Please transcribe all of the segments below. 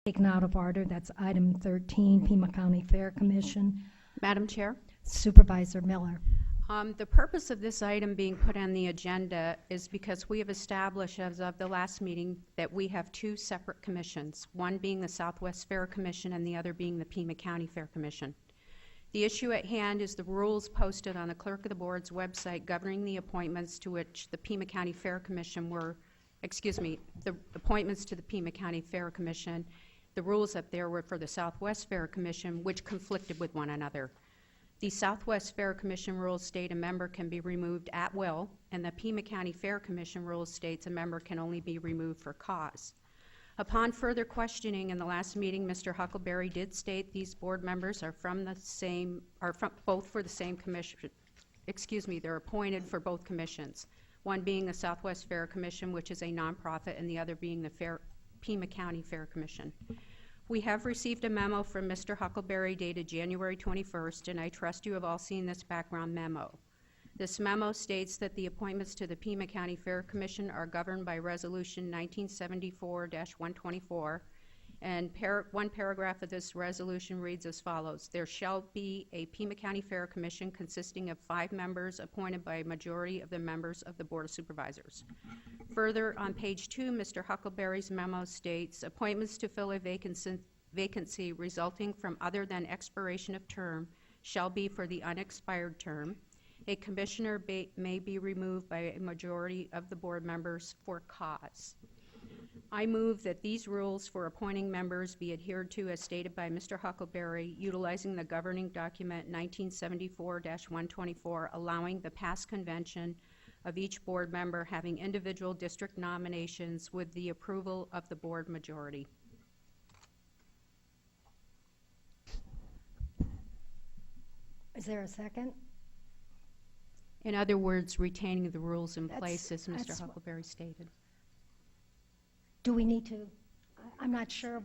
Taken out of order. That's item 13, Pima County Fair Commission. Madam Chair, Supervisor Miller. the purpose of this item being put on the agenda is because we have established as of the last meeting that we have two separate commissions, one being the Southwest Fair Commission and the other being the Pima County Fair Commission. The issue at hand is the rules posted on the Clerk of the Board's website governing the appointments to which the Pima County Fair Commission were, the appointments to the Pima County Fair Commission. The rules up there were for the Southwest Fair Commission, which conflicted with one another. The Southwest Fair Commission rules state a member can be removed at will, and the Pima County Fair Commission rules states a member can only be removed for cause. Upon further questioning in the last meeting, Mr. Huckleberry did state these board members are both for the same commission. They're appointed for both commissions, one being the Southwest Fair Commission, which is a nonprofit, and the other being the Pima County Fair Commission. We have received a memo from Mr. Huckleberry dated January 21st, and I trust you have all seen this background memo. This memo states that the appointments to the Pima County Fair Commission are governed by Resolution 1974-124, and one paragraph of this resolution reads as follows: there shall be a Pima County Fair Commission consisting of 5 members appointed by a majority of the members of the Board of Supervisors. Further, on page 2, Mr. Huckleberry's memo states appointments to fill a vacancy resulting from other than expiration of term shall be for the unexpired term. A commissioner may be removed by a majority of the board members for cause. I move that these rules for appointing members be adhered to as stated by Mr. Huckleberry, utilizing the governing document 1974-124, allowing the past convention of each board member having individual district nominations with the approval of the board majority. Is there a second? In other words, retaining the rules in place as Mr. Huckleberry stated. Do we need to? I'm not sure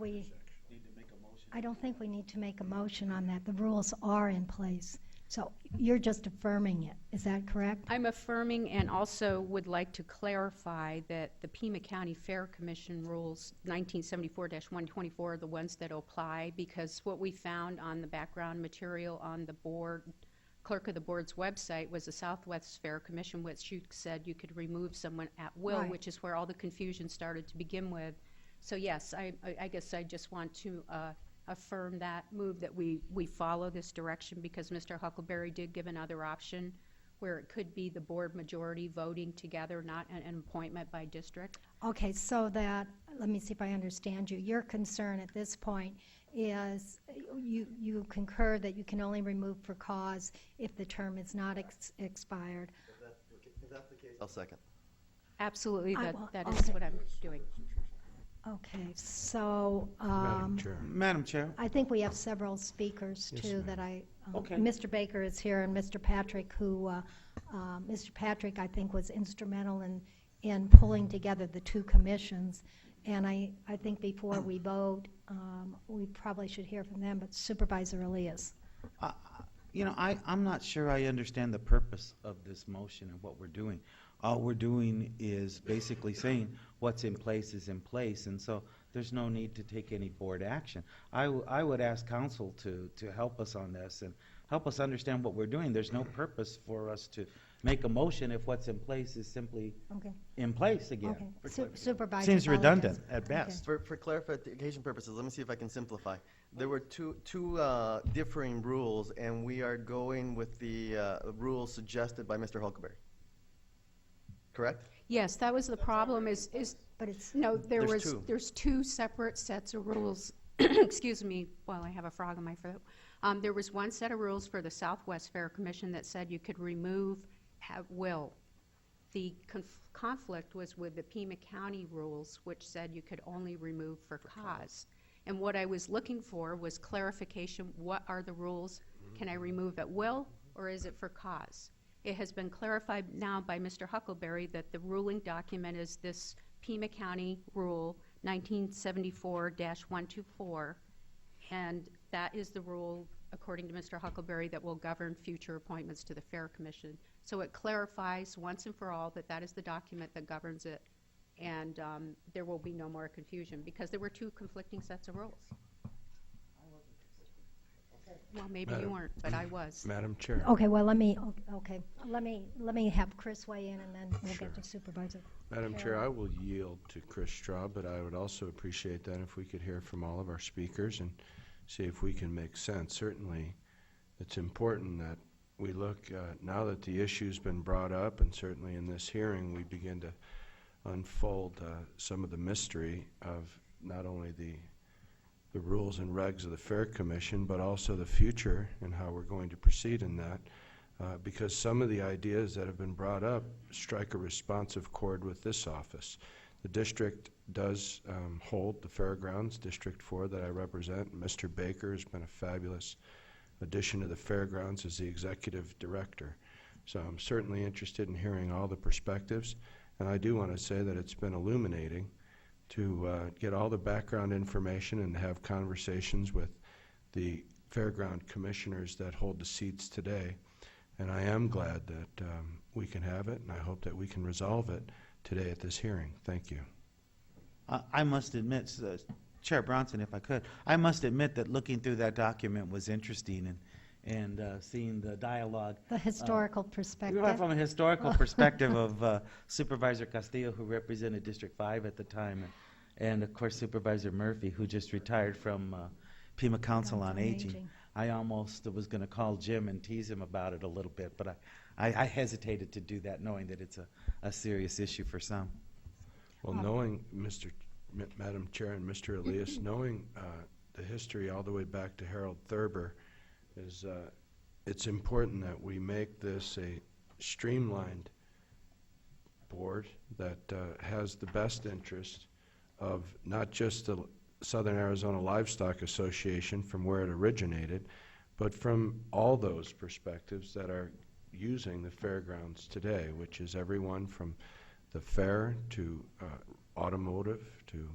I don't think we need to make a motion on that. The rules are in place. So you're just affirming it. Is that correct? I'm affirming and also would like to clarify that the Pima County Fair Commission rules 1974-124 are the ones that apply, because what we found on the background material on the board, Clerk of the Board's website, was the Southwest Fair Commission, which you said you could remove someone at will, Right. which is where all the confusion started to begin with. So yes, I guess I just want to affirm that, move that we follow this direction, because Mr. Huckleberry did give another option where it could be the board majority voting together, not an appointment by district. Okay, so that, let me see if I understand you. Your concern at this point is you concur that you can only remove for cause if the term is not expired. If that's the case, I'll second. Absolutely, that okay. is what I'm doing. Okay, so Madam Chair. I think we have several speakers Yes, too ma'am. that Okay. Mr. Baker is here, and Mr. Patrick, who Mr. Patrick I think was instrumental in pulling together the two commissions. And I think before we vote, we probably should hear from them. But Supervisor Elias. I'm not sure I understand the purpose of this motion and what we're doing. All we're doing is basically saying what's in place is in place, and so there's no need to take any board action. I would ask council to help us on this and help us understand what we're doing. There's no purpose for us to make a motion if what's in place is simply Okay. in place again. Okay. Supervisor. Seems redundant Valdez. at best. For clarification purposes, let me see if I can simplify. There were two differing rules, and we are going with the rules suggested by Mr. Huckleberry. Correct? Yes, that was the problem is But it's no, There's there's two separate sets of rules. Excuse me, while I have a frog in my throat. There was one set of rules for the Southwest Fair Commission that said you could remove at will. The conflict was with the Pima County rules, which said you could only remove for cause. And what I was looking for was clarification. What are the rules? Can I remove at will, or is it for cause? It has been clarified now by Mr. Huckleberry that the ruling document is this Pima County Rule 1974-124, and that is the rule, according to Mr. Huckleberry, that will govern future appointments to the Fair Commission. So it clarifies once and for all that that is the document that governs it, and there will be no more confusion, because there were two conflicting sets of rules. Well, maybe you Madam- weren't, but I was. Madam Chair. Okay, well, let me have Chris weigh in, and then we'll Sure. get to Supervisor. Madam Chair, Carol. I will yield to Chris Straub, but I would also appreciate that if we could hear from all of our speakers and see if we can make sense. Certainly, it's important that we look, now that the issue's been brought up, and certainly in this hearing, we begin to unfold some of the mystery of not only the rules and regs of the Fair Commission, but also the future and how we're going to proceed in that. Because some of the ideas that have been brought up strike a responsive chord with this office. The district does hold the fairgrounds, District 4 that I represent. Mr. Baker has been a fabulous addition to the fairgrounds as the executive director. So I'm certainly interested in hearing all the perspectives. And I do want to say that it's been illuminating to get all the background information and have conversations with the fairground commissioners that hold the seats today. And I am glad that we can have it, and I hope that we can resolve it today at this hearing. Thank you. I must admit, Chair Bronson, if I could, I must admit that looking through that document was interesting, and seeing the dialogue. The historical perspective. From a historical perspective of Supervisor Castillo, who represented District 5 at the time, and of course Supervisor Murphy, who just retired from Pima Council on Aging. I almost was going to call Jim and tease him about it a little bit, but I hesitated to do that, knowing that it's a serious issue for some. Well, knowing Madam Chair and Mr. Elias, knowing the history all the way back to Harold Thurber, is it's important that we make this a streamlined board that has the best interest of not just the Southern Arizona Livestock Association from where it originated, but from all those perspectives that are using the fairgrounds today, which is everyone from the fair to automotive to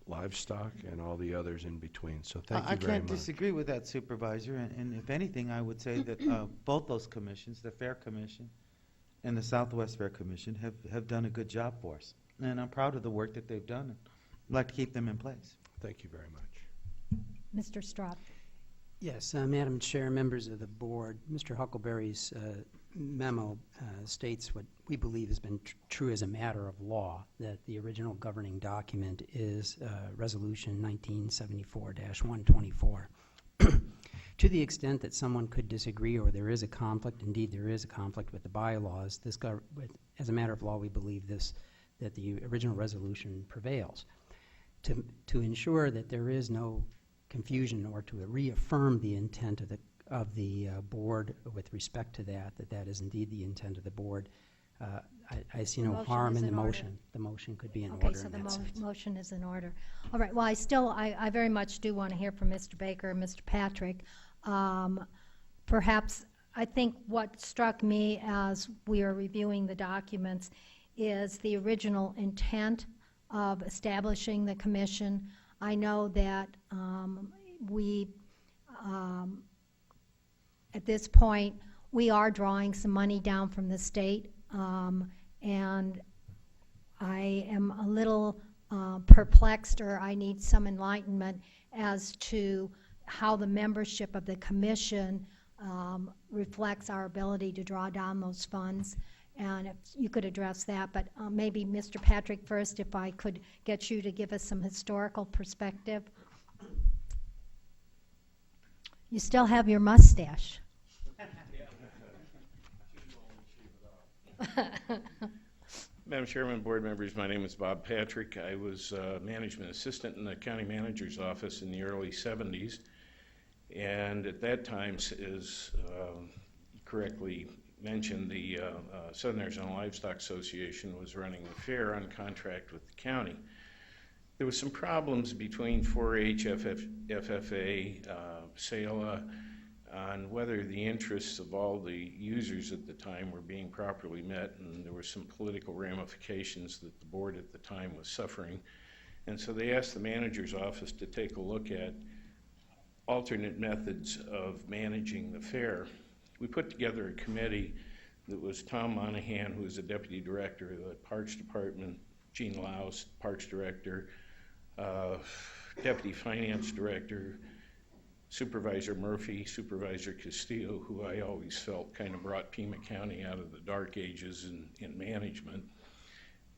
livestock and all the others in between. So thank you I very can't much. disagree with that, Supervisor, and if anything, I would say that both those commissions, the Fair Commission and the Southwest Fair Commission, have done a good job for us. And I'm proud of the work that they've done, and I'd like to keep them in place. Thank you very much. Mr. Straub. Yes, Madam Chair, members of the board, Mr. Huckleberry's memo states what we believe has been true as a matter of law, that the original governing document is Resolution 1974-124. To the extent that someone could disagree or there is a conflict, indeed there is a conflict with the bylaws, as a matter of law we believe that the original resolution prevails. To ensure that there is no confusion, or to reaffirm the intent of the board with respect to that is indeed the intent of the board, I see The no motion harm is in the in order. motion. The motion could be in Okay, order so in the that sense. motion is in order. All right, well, I very much do want to hear from Mr. Baker and Mr. Patrick. Perhaps, I think what struck me as we are reviewing the documents is the original intent of establishing the commission. I know that at this point, we are drawing some money down from the state, and I am a little perplexed, or I need some enlightenment as to how the membership of the commission reflects our ability to draw down those funds. And if you could address that, but maybe Mr. Patrick first, if I could get you to give us some historical perspective. You still have your mustache. Madam Chairman, board members, my name is Bob Patrick. I was management assistant in the county manager's office in the early 70s. And at that time, as correctly mentioned, the Southern Arizona Livestock Association was running the fair on contract with the county. There was some problems between 4-H, FFA, SALA, on whether the interests of all the users at the time were being properly met, and there were some political ramifications that the board at the time was suffering. And so they asked the manager's office to take a look at alternate methods of managing the fair. We put together a committee that was Tom Monahan, who was the deputy director of the Parks Department, Gene Laus, Parks Director, Deputy Finance Director, Supervisor Murphy, Supervisor Castillo, who I always felt kind of brought Pima County out of the dark ages in management,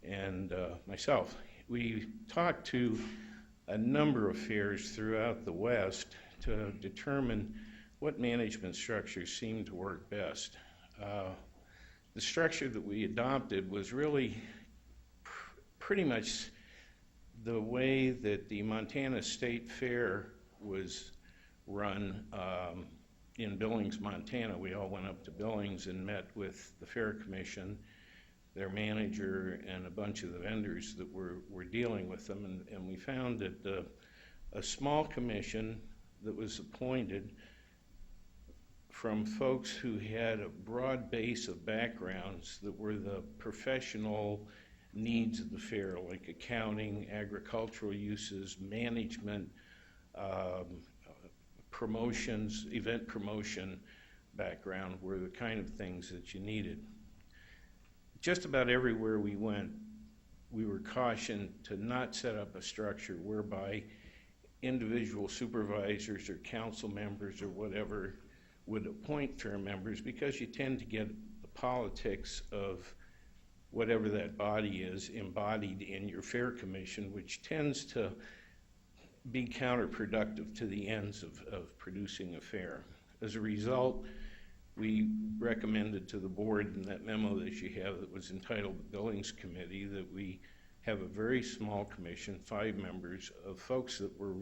and myself. We talked to a number of fairs throughout the West to determine what management structures seemed to work best. The structure that we adopted was really pretty much the way that the Montana State Fair was run in Billings, Montana. We all went up to Billings and met with the Fair Commission, their manager, and a bunch of the vendors that were dealing with them, and we found that a small commission that was appointed from folks who had a broad base of backgrounds that were the professional needs of the fair, like accounting, agricultural uses, management, promotions, event promotion background were the kind of things that you needed. Just about everywhere we went, we were cautioned to not set up a structure whereby individual supervisors or council members or whatever would appoint fair members, because you tend to get the politics of whatever that body is embodied in your fair commission, which tends to be counterproductive to the ends of producing a fair. As a result, we recommended to the board in that memo that you have that was entitled the Billings Committee that we have a very small commission, 5 members, of folks that were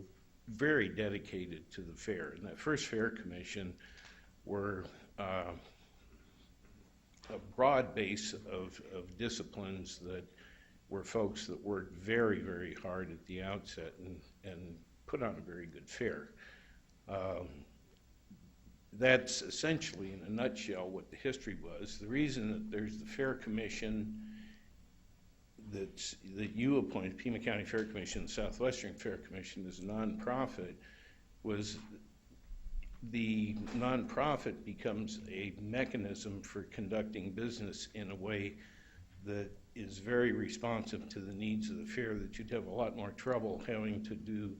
very dedicated to the fair. And that first fair commission were a broad base of disciplines that were folks that worked very, very hard at the outset and put on a very good fair. That's essentially, in a nutshell, what the history was. The reason that there's the Fair Commission that you appointed, Pima County Fair Commission, the Southwestern Fair Commission, is a nonprofit, was the nonprofit becomes a mechanism for conducting business in a way that is very responsive to the needs of the fair that you'd have a lot more trouble having to do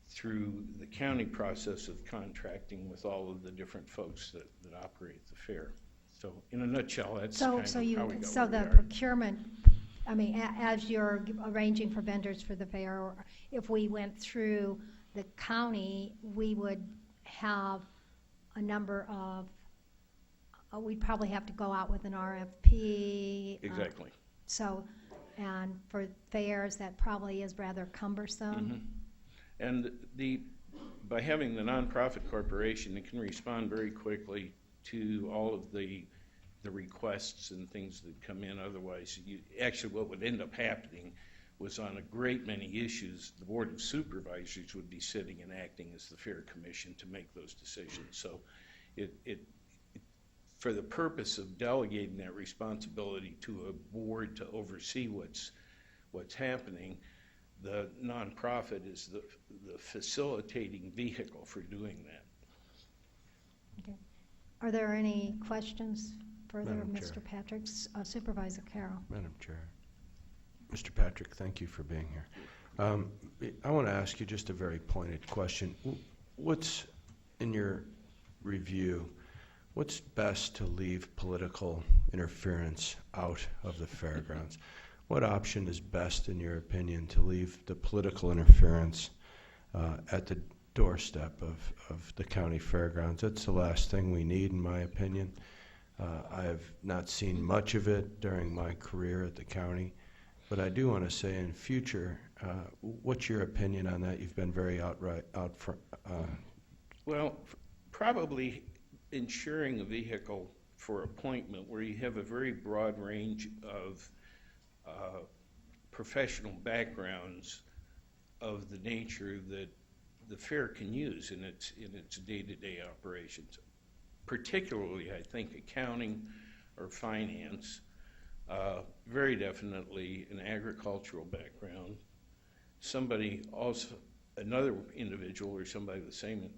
through the county process of contracting with all of the different folks that operate the fair. So in a nutshell, that's kind of how we got where we the are. procurement, I mean, as you're arranging for vendors for the fair, or if we went through the county, we would have a number of, we'd probably have to go out with an RFP. Exactly. So, and for fairs, that probably is rather cumbersome. Mhm. And by having the nonprofit corporation, it can respond very quickly to all of the requests and things that come in. Otherwise, actually what would end up happening was on a great many issues, the Board of Supervisors would be sitting and acting as the Fair Commission to make those decisions. So for the purpose of delegating that responsibility to a board to oversee what's happening, the nonprofit is the facilitating vehicle for doing that. Okay. Are there any questions further, Madam Chair. Mr. Patrick? Supervisor Carroll. Madam Chair. Mr. Patrick, thank you for being here. I want to ask you just a very pointed question. What's, in your review, what's best to leave political interference out of the fairgrounds? What option is best, in your opinion, to leave the political interference at the doorstep of the county fairgrounds? That's the last thing we need, in my opinion. I have not seen much of it during my career at the county, but I do want to say in future, what's your opinion on that? You've been very out front. Well, probably ensuring a vehicle for appointment where you have a very broad range of professional backgrounds of the nature that the fair can use in its day-to-day operations. Particularly, I think, accounting or finance, very definitely an agricultural background, somebody also, another individual or somebody the same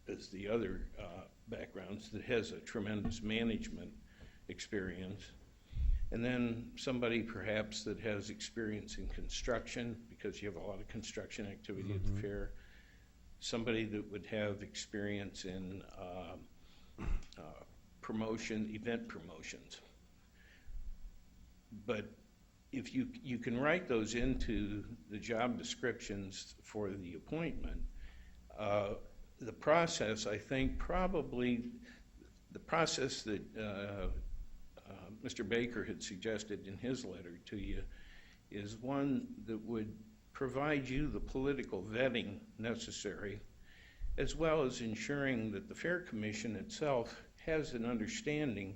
as the other backgrounds that has a tremendous management experience, And then somebody perhaps that has experience in construction, because you have a lot of construction activity at the fair. Somebody that would have experience in event promotions. But if you can write those into the job descriptions for the appointment, the process, I think probably the process that Mr. Baker had suggested in his letter to you is one that would provide you the political vetting necessary, as well as ensuring that the Fair Commission itself has an understanding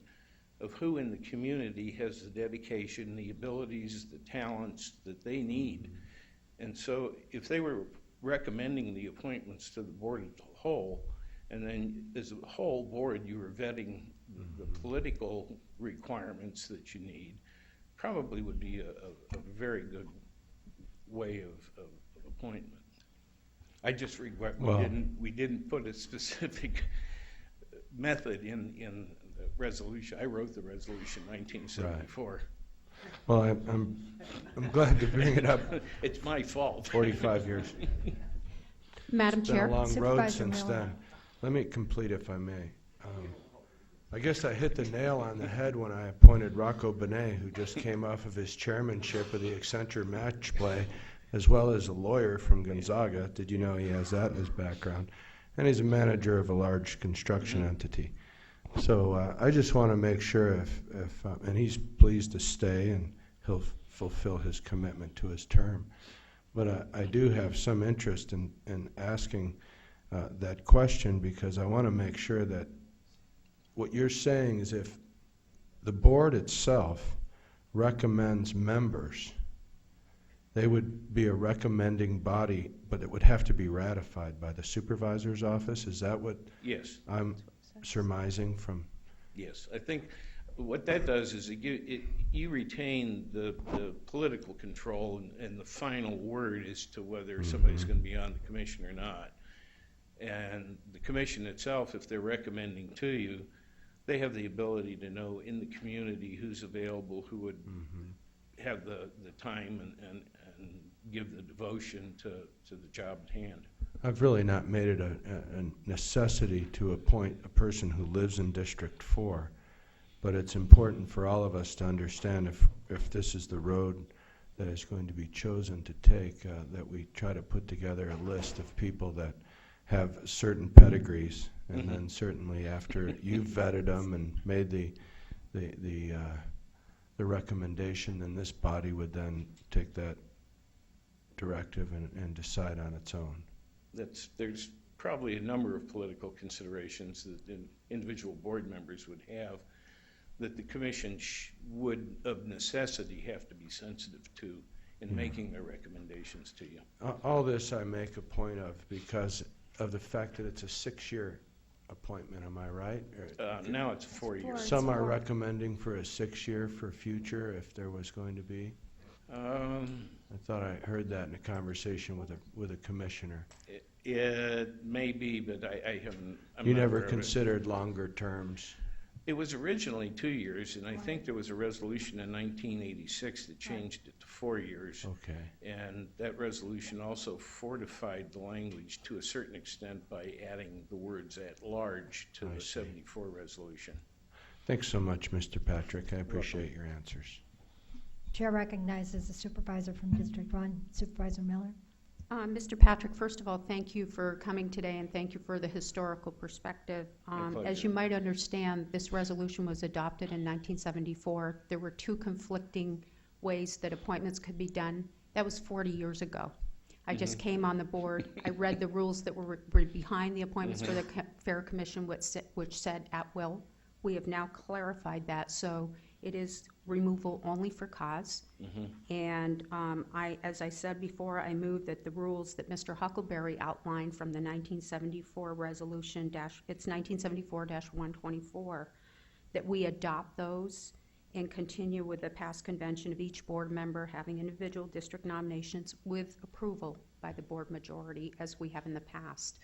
of who in the community has the dedication, the abilities, the talents that they need. And so if they were recommending the appointments to the board as a whole, and then as a whole board you were vetting the political requirements that you need, probably would be a very good way of appointment. I just regret we didn't put a specific method in the resolution. I wrote the resolution in 1974. Right. Well, I'm glad to bring it up. It's my fault. 45 years. Madam It's been Chair? a long road Supervisor since Miller. then. Let me complete, if I may. I guess I hit the nail on the head when I appointed Rocco Benet, who just came off of his chairmanship of the Accenture match play, as well as a lawyer from Gonzaga. Did you know he has that in his background? And he's a manager of a large construction entity. So I just want to make sure if and he's pleased to stay and he'll fulfill his commitment to his term. But I do have some interest in asking that question, because I want to make sure that what you're saying is if the board itself recommends members, they would be a recommending body, but it would have to be ratified by the supervisor's office. Is that what Yes. I'm surmising from? Yes, I think what that does is you retain the political control and the final word as to whether somebody's going to be on the commission or not. And the commission itself, if they're recommending to you, they have the ability to know in the community who's available, who would have the time and give the devotion to the job at hand. I've really not made it a necessity to appoint a person who lives in District 4, but it's important for all of us to understand if this is the road that is going to be chosen to take, that we try to put together a list of people that have certain pedigrees, and then certainly after you've vetted them and made the recommendation, then this body would then take that directive and decide on its own. There's probably a number of political considerations that individual board members would have that the commission would of necessity have to be sensitive to in making their recommendations to you. All this I make a point of because of the fact that it's a 6-year appointment, am I right? Now it's 4 years. Some are recommending for a 6-year for future if there was going to be. I thought I heard that in a conversation with a commissioner. It may be, but I haven't. You never considered longer terms. It was originally 2 years, and I think there was a resolution in 1986 that changed it to 4 years. Okay. And that resolution also fortified the language to a certain extent by adding the words "at large" to the 74 resolution. Thanks so much, Mr. Patrick. I appreciate your answers. Chair recognizes the supervisor from District 1, Supervisor Miller. Mr. Patrick, first of all, thank you for coming today, and thank you for the historical perspective. As pleasure. you might understand, this resolution was adopted in 1974. There were two conflicting ways that appointments could be done. That was 40 years ago. I just came on the board. I read the rules that were behind the appointments for the Fair Commission, which said at will. We have now clarified that, so it is removal only for cause. And as I said before, I move that the rules that Mr. Huckleberry outlined from the 1974 resolution, it's 1974-124, that we adopt those and continue with the past convention of each board member having individual district nominations with approval by the board majority, as we have in the past.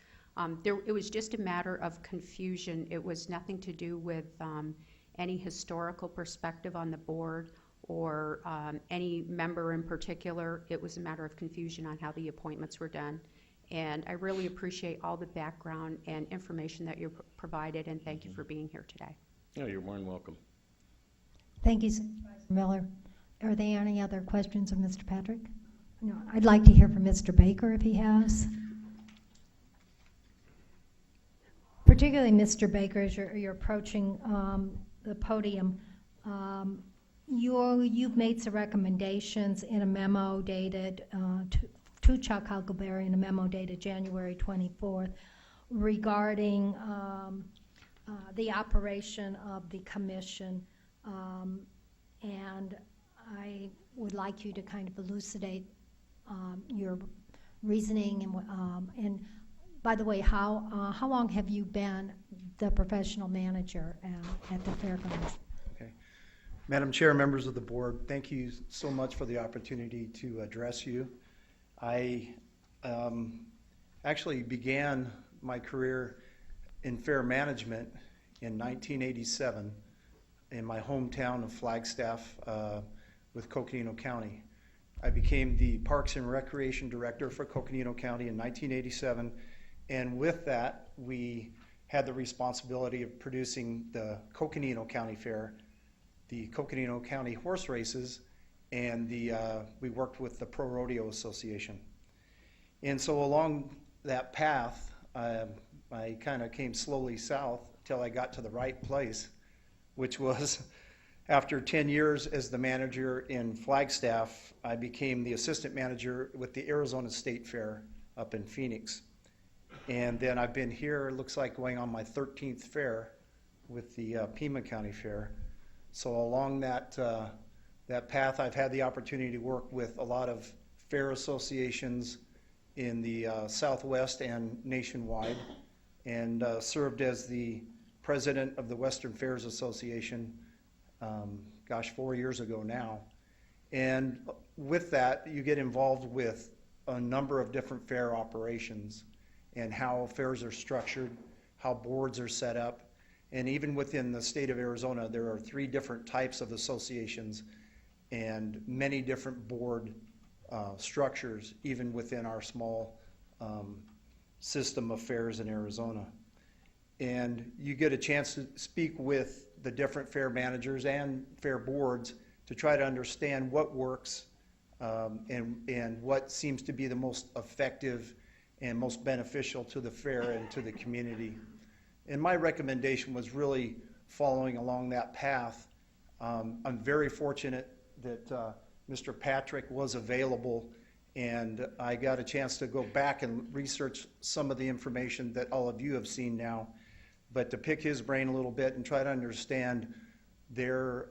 It was just a matter of confusion. It was nothing to do with any historical perspective on the board or any member in particular. It was a matter of confusion on how the appointments were done. And I really appreciate all the background and information that you provided, and thank you for being here today. No, you're more than welcome. Thank you, Supervisor Miller. Are there any other questions of Mr. Patrick? No, I'd like to hear from Mr. Baker if he has. Particularly Mr. Baker, as you're approaching the podium, you've made some recommendations in a memo dated to Chuck Huckleberry, in a memo dated January 24th, regarding the operation of the commission, and I would like you to kind of elucidate your reasoning and by the way, how long have you been the professional manager at the fairgrounds? Okay. Madam Chair, members of the board, thank you so much for the opportunity to address you. I actually began my career in fair management in 1987 in my hometown of Flagstaff with Coconino County. I became the Parks and Recreation Director for Coconino County in 1987, and with that, we had the responsibility of producing the Coconino County Fair, the Coconino County horse races, and we worked with the Pro Rodeo Association. And so along that path, I kind of came slowly south till I got to the right place, which was after 10 years as the manager in Flagstaff, I became the assistant manager with the Arizona State Fair up in Phoenix. And then I've been here, it looks like going on my 13th fair with the Pima County Fair. So along that path, I've had the opportunity to work with a lot of fair associations in the Southwest and nationwide, and served as the president of the Western Fairs Association, 4 years ago now. And with that, you get involved with a number of different fair operations and how fairs are structured, how boards are set up. And even within the state of Arizona, there are 3 different types of associations and many different board structures, even within our small system of fairs in Arizona. And you get a chance to speak with the different fair managers and fair boards to try to understand what works and what seems to be the most effective and most beneficial to the fair and to the community. And my recommendation was really following along that path. I'm very fortunate that Mr. Patrick was available, and I got a chance to go back and research some of the information that all of you have seen now, but to pick his brain a little bit and try to understand their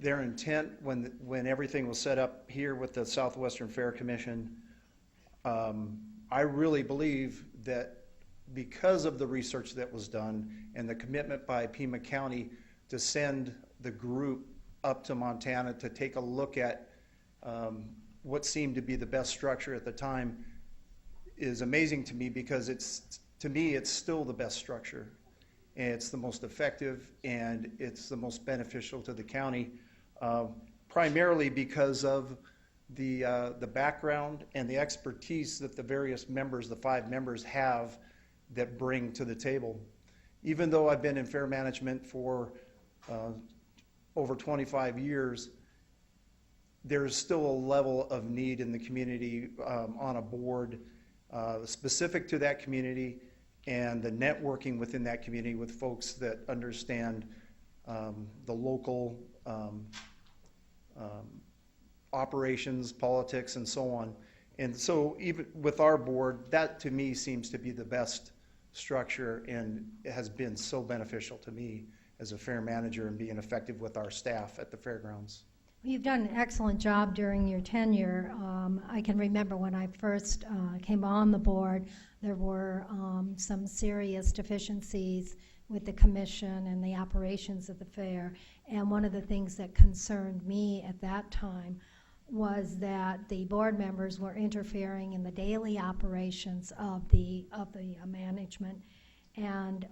intent when everything was set up here with the Southwestern Fair Commission. I really believe that because of the research that was done and the commitment by Pima County to send the group up to Montana to take a look at what seemed to be the best structure at the time is amazing to me, because to me it's still the best structure, and it's the most effective, and it's the most beneficial to the county, primarily because of the background and the expertise that the various members, the 5 members, have that bring to the table. Even though I've been in fair management for over 25 years, there's still a level of need in the community on a board specific to that community, and the networking within that community with folks that understand the local operations, politics, and so on. And so even with our board, that to me seems to be the best structure, and it has been so beneficial to me as a fair manager and being effective with our staff at the fairgrounds. You've done an excellent job during your tenure. I can remember when I first came on the board, there were some serious deficiencies with the commission and the operations of the fair. And one of the things that concerned me at that time was that the board members were interfering in the daily operations of the management, and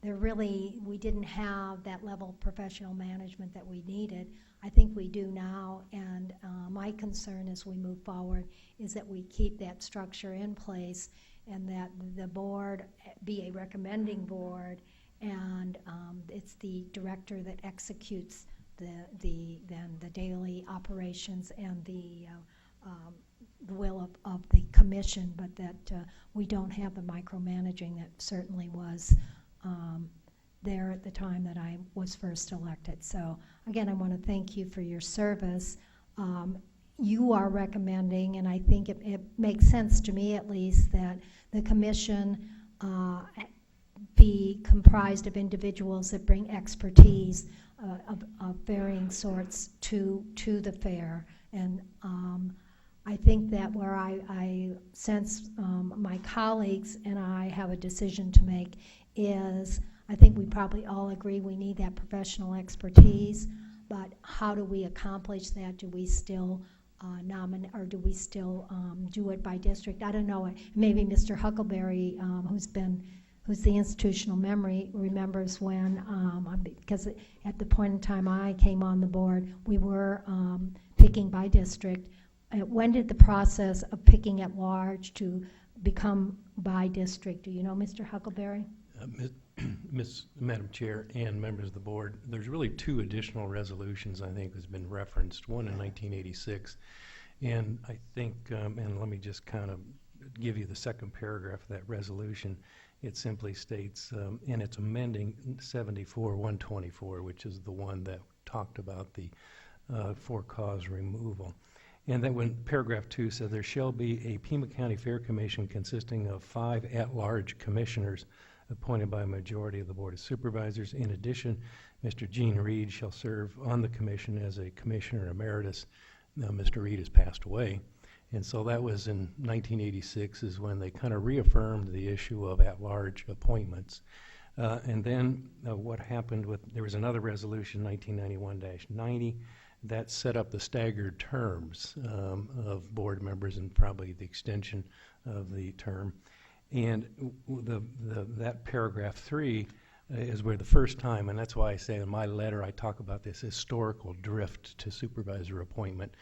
we didn't have that level of professional management that we needed. I think we do now, and my concern as we move forward is that we keep that structure in place and that the board be a recommending board, and it's the director that executes the daily operations and the will of the commission, but that we don't have the micromanaging that certainly was there at the time that I was first elected. So again, I want to thank you for your service. You are recommending, and I think it makes sense to me at least, that the commission be comprised of individuals that bring expertise of varying sorts to the fair. And I think that where I sense my colleagues and I have a decision to make is, I think we probably all agree we need that professional expertise, but how do we accomplish that? Do we still nominate, or do we still do it by district? I don't know. Maybe Mr. Huckleberry, who's the institutional memory, remembers when, because at the point in time I came on the board, we were picking by district. When did the process of picking at large to become by district? Do you know, Mr. Huckleberry? Madam Chair and members of the board, there's really two additional resolutions I think has been referenced, one in 1986, and I think, and let me just kind of give you the second paragraph of that resolution. It simply states, and it's amending 74-124, which is the one that talked about the for-cause removal. And then when paragraph 2 said, there shall be a Pima County Fair Commission consisting of 5 at-large commissioners appointed by a majority of the Board of Supervisors. In addition, Mr. Gene Reed shall serve on the commission as a commissioner emeritus. Now, Mr. Reed has passed away. And so that was in 1986 is when they kind of reaffirmed the issue of at-large appointments. And then what happened with, there was another resolution, 1991-90, that set up the staggered terms of board members and probably the extension of the term. And that paragraph 3 is where the first time, and that's why I say in my letter I talk about this historical drift to supervisor appointment.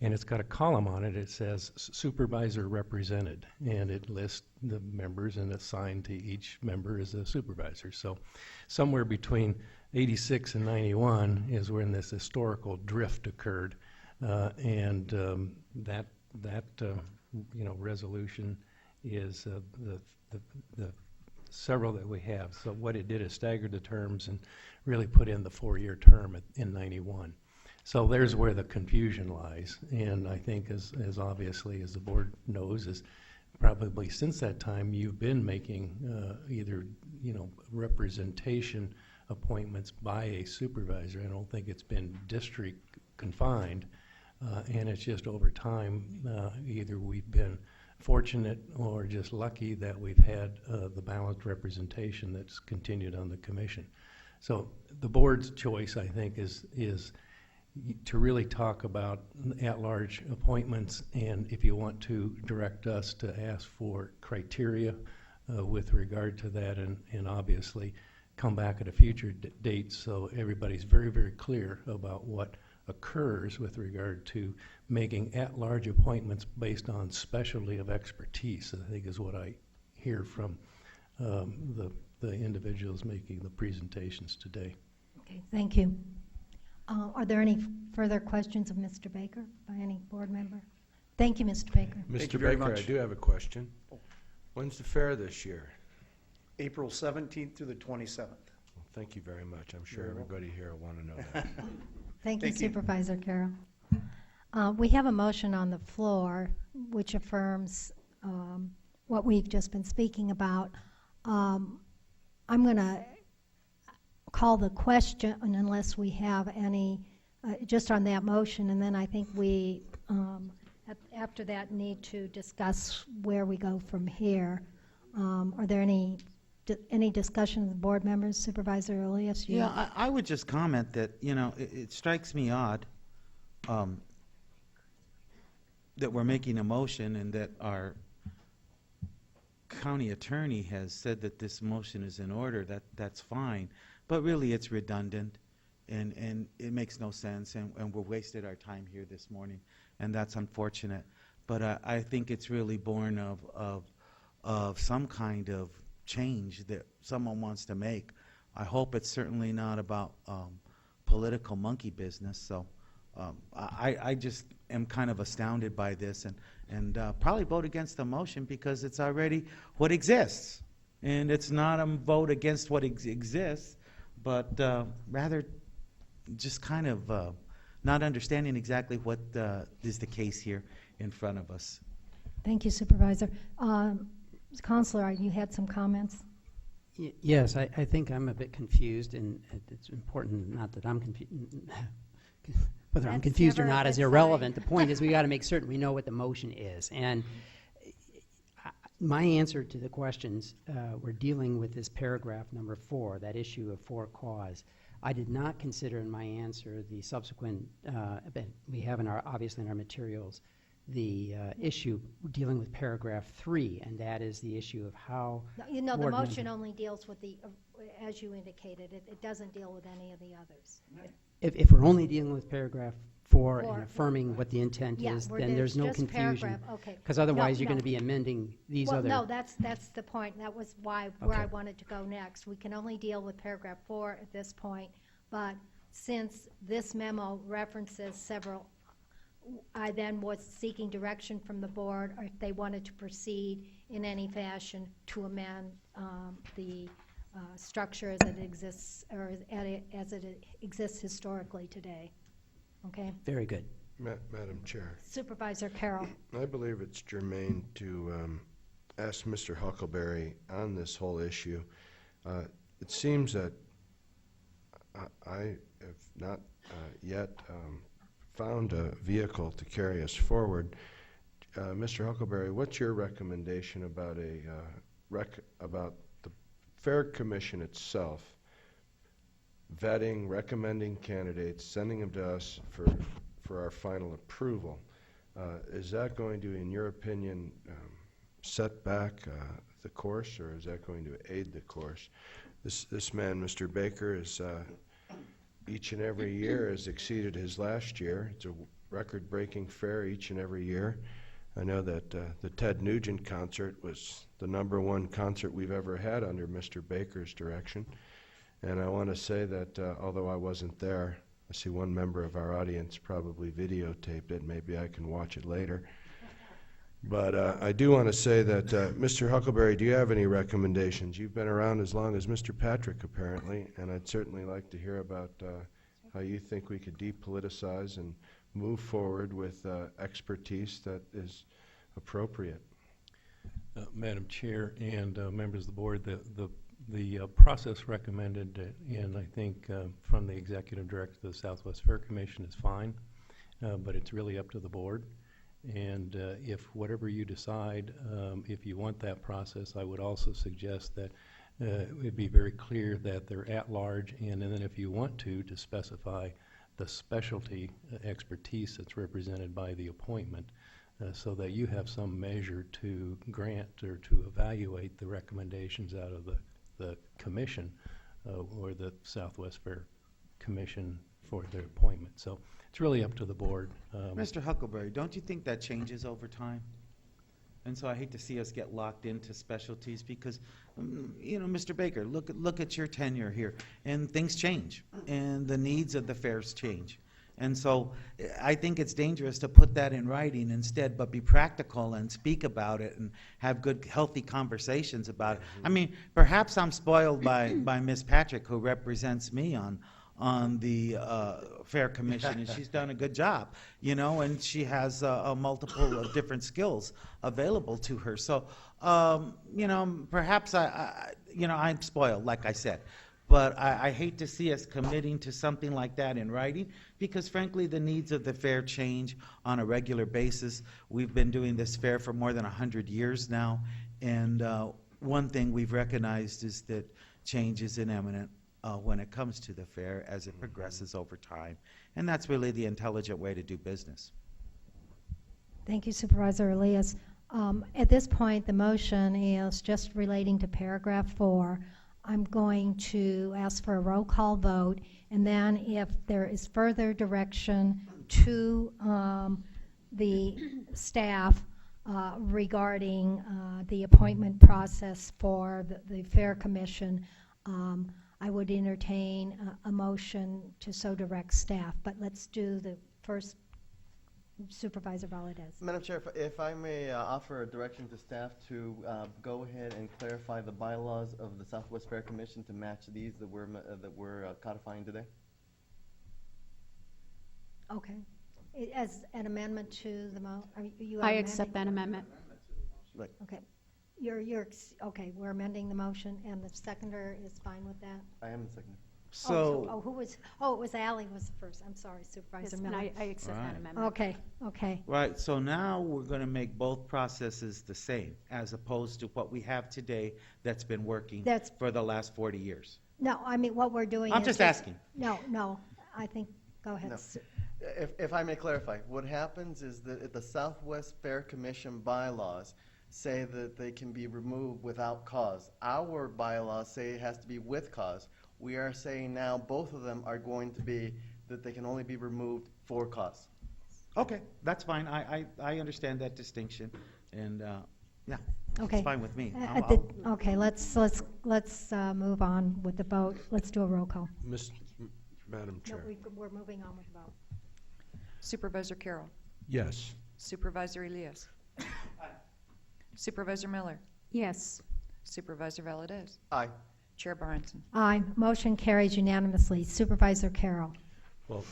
And it's got a column on it. It says supervisor represented, and it lists the members and assigned to each member as a supervisor. So somewhere between 86 and 91 is when this historical drift occurred, and that resolution is the several that we have. So what it did is staggered the terms and really put in the 4-year term in 91. So there's where the confusion lies, and I think as obviously as the board knows, is probably since that time you've been making either representation appointments by a supervisor. I don't think it's been district confined, and it's just over time either we've been fortunate or just lucky that we've had the balanced representation that's continued on the commission. So the board's choice, I think, is to really talk about at-large appointments, and if you want to direct us to ask for criteria with regard to that, and obviously come back at a future date so everybody's very, very clear about what occurs with regard to making at-large appointments based on specialty of expertise, I think is what I hear from the individuals making the presentations today. Okay, thank you. Are there any further questions of Mr. Baker by any board member? Thank you, Mr. Baker. Thank Mr. you very Baker, I much. do have a question. When's the fair this year? April 17th through the 27th. Well, thank you very much. I'm sure You're welcome. everybody here will want to know that. Thank you, Thank you. Supervisor Carroll. We have a motion on the floor which affirms what we've just been speaking about. I'm going to call the question unless we have any, just on that motion, and then I think we, after that, need to discuss where we go from here. Are there any discussion of the board members? Supervisor Elias? you- Yeah, I would just comment that, it strikes me odd that we're making a motion and that our county attorney has said that this motion is in order, that's fine. But really, it's redundant, and it makes no sense, and we've wasted our time here this morning, and that's unfortunate. But I think it's really born of some kind of change that someone wants to make. I hope it's certainly not about political monkey business. So I just am kind of astounded by this, and probably vote against the motion because it's already what exists. And it's not a vote against what exists, but rather just kind of not understanding exactly what is the case here in front of us. Thank you, Supervisor. Counselor, you had some comments? Yes, I think I'm a bit confused, and it's important, not that I'm confused, whether I'm That's confused or never a not is good irrelevant. sign. The point is we got to make certain we know what the motion is. And my answer to the questions, we're dealing with this paragraph number 4, that issue of for cause. I did not consider in my answer the subsequent, we have obviously in our materials, the issue dealing with paragraph 3, and that is the issue of how You know, the board motion member- only deals with the, as you indicated, it doesn't deal with any of the others. If we're only dealing with paragraph 4 Four. and affirming what the intent Yeah, is, where then there's no just confusion. paragraph, okay. Because otherwise, No, you're going no. to be amending these Well, other. no, that's the point. That was where I Okay. wanted to go next. We can only deal with paragraph 4 at this point, but since this memo references several, I then was seeking direction from the board, or if they wanted to proceed in any fashion to amend the structure as it exists, or as it exists historically today. Okay? Very good. Madam Chair, Supervisor Carroll. I believe it's germane to ask Mr. Huckleberry on this whole issue. It seems that I have not yet found a vehicle to carry us forward. Mr. Huckleberry, what's your recommendation about about the Fair Commission itself vetting, recommending candidates, sending them to us for our final approval? Is that going to, in your opinion, set back the course, or is that going to aid the course? This man, Mr. Baker, is each and every year has exceeded his last year. It's a record-breaking fair each and every year. I know that the Ted Nugent concert was the #1 concert we've ever had under Mr. Baker's direction. And I want to say that although I wasn't there, I see one member of our audience probably videotaped it. Maybe I can watch it later. But I do want to say that, Mr. Huckleberry, do you have any recommendations? You've been around as long as Mr. Patrick, apparently, and I'd certainly like to hear about how you think we could depoliticize and move forward with expertise that is appropriate. Madam Chair and members of the board, the process recommended, and I think from the Executive Director of the Southwest Fair Commission is fine, but it's really up to the board. And if whatever you decide, if you want that process, I would also suggest that it'd be very clear that they're at large, and then if you want to specify the specialty expertise that's represented by the appointment, so that you have some measure to grant or to evaluate the recommendations out of the commission or the Southwest Fair Commission for their appointment. So it's really up to the board. Mr. Huckleberry, don't you think that changes over time? And so I hate to see us get locked into specialties because, you know, Mr. Baker, look at your tenure here, and things change, and the needs of the fairs change. And so I think it's dangerous to put that in writing instead, but be practical and speak about it and have good, healthy conversations about it. I mean, perhaps I'm spoiled by Ms. Patrick, who represents me on the Fair Commission, and she's done a good job, you know, and she has a multiple of different skills available to her. So, you know, perhaps I'm spoiled, like I said. But I hate to see us committing to something like that in writing because, frankly, the needs of the fair change on a regular basis. We've been doing this fair for more than 100 years now, and one thing we've recognized is that change is imminent when it comes to the fair as it progresses over time. And that's really the intelligent way to do business. Thank you, Supervisor Elias. At this point, the motion is just relating to paragraph 4. I'm going to ask for a roll call vote, and then if there is further direction to the staff regarding the appointment process for the Fair Commission, I would entertain a motion to so direct staff. But let's do the first. Supervisor Valadez. Madam Chair, if I may offer a direction to staff to go ahead and clarify the bylaws of the Southwest Fair Commission to match these that we're codifying today. Okay. As an amendment to the I accept that amendment. Right. Okay. Okay, we're amending the motion, and the seconder is fine with that? I am the second. It was Ally was the first. I'm sorry, Supervisor Yes, Miller. and I accept Right. that amendment. Okay. Right, so now we're going to make both processes the same, as opposed to what we have today that's been working That's- for the last 40 years. No, I mean, what we're doing is... I'm just asking. No, I think, go ahead. No. If I may clarify, what happens is that the Southwest Fair Commission bylaws say that they can be removed without cause. Our bylaws say it has to be with cause. We are saying now both of them are going to be that they can only be removed for cause. Okay, that's fine. I understand that distinction, and yeah, Okay. it's fine with me. Okay, let's move on with the vote. Let's do a roll call. Madam No, Chair. we're moving on with the vote. Supervisor Carroll. Yes. Supervisor Elias. Supervisor Miller. Yes. Supervisor Valadez. Aye. Chair Barnes. Aye. Motion carries unanimously. Supervisor Carroll. Well,